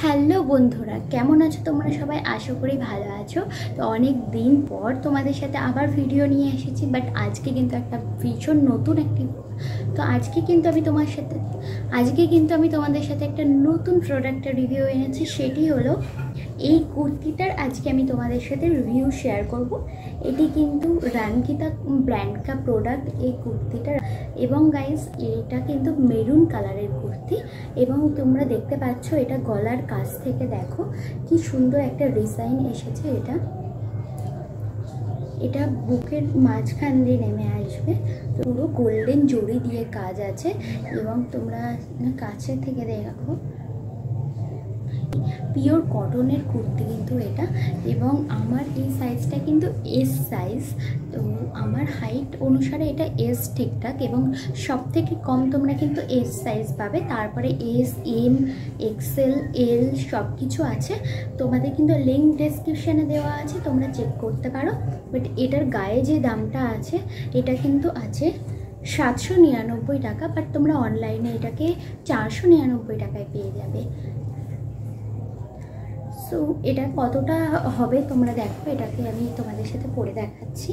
Hello বন্ধুরা, কেমন আছো তোমরা সবাই? আশা করি ভালো আছো। তো অনেক দিন পর তোমাদের সাথে আবার ভিডিও নিয়ে এসেছি, বাট আজকে কিন্তু একটা ভীষণ নতুন একটি আজকে কিন্তু আমি তোমাদের সাথে একটা নতুন প্রোডাক্টের রিভিউ এনেছি। সেটি হলো এই কুর্তিটার। আজকে আমি তোমাদের সাথে রিভিউ শেয়ার করব। এটি কিন্তু রাঙ্গিতা ব্র্যান্ড কা প্রোডাক্ট এই কুর্তিটা। এবং গাইস, এটা কিন্তু মেরুন কালারের কুর্তি এবং তোমরা দেখতে পাচ্ছ এটা গলার কাছ থেকে দেখো কি সুন্দর একটা ডিজাইন এসেছে। এটা বুকের মাঝখান দিয়ে নেমে আসবে, পুরো গোল্ডেন জড়ি দিয়ে কাজ আছে এবং তোমরা কাছে থেকে দেখো পিওর কটনের কুর্তি কিন্তু এটা। এবং আমার এই সাইজটা কিন্তু এস সাইজ, তো আমার হাইট অনুসারে এটা এস ঠিকঠাক এবং সব থেকে কম তোমরা কিন্তু এস সাইজ পাবে। তারপরে এস, এম, এক্সেল, এল সব কিছু আছে। তোমাদের কিন্তু লিঙ্ক ডেসক্রিপশানে দেওয়া আছে, তোমরা চেক করতে পারো। বাট এটার গায়ে যে দামটা আছে এটা কিন্তু আছে 799 টাকা, বাট তোমরা অনলাইনে এটাকে 499 টাকায় পেয়ে যাবে। সো এটা কতটা হবে তোমরা দেখো, এটাকে আমি তোমাদের সাথে পরে দেখাচ্ছি।